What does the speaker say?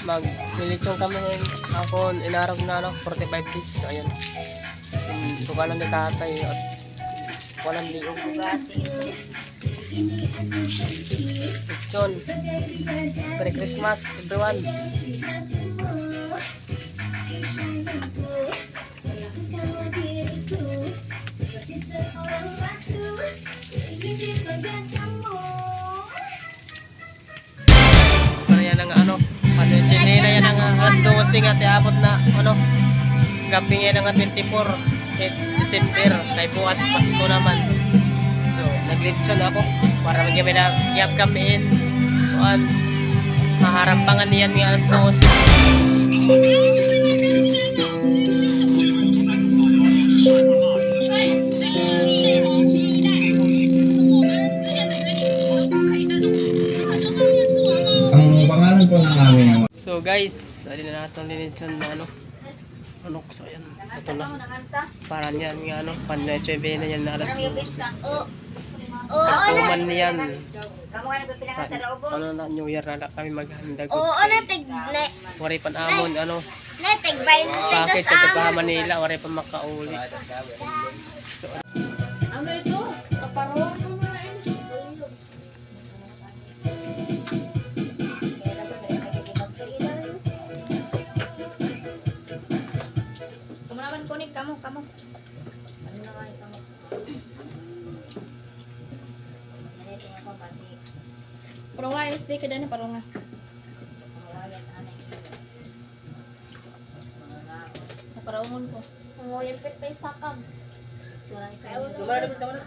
Maglilitsyon kami ako inarap na 45 days. So, ayan. Tukalan ni tatay at walang liog. Litsyon. Merry Christmas everyone. Yan ang sinina yan ang alas 12 nga tiabot na gabi ngayon ang 24 December kay bukas Pasko naman. So naglitsyon ako para magyami na giyap kami in maharampangan niyan nga alas 12. So guys, alin na natin linitsyon na manok. So ayan, ito na. Para niyan nga pan-HB na yan na alas 12. Katuman niyan. Na New Year na kami maghandag. Wari pan amon package sa Taga Manila, wari pa makauli. So, ano ito? Kaparong kamu. Ano na nga kamu? Parang nga, speaker din parang nga. Naparawon ko. Ang walang pet pa isakam. Wala na.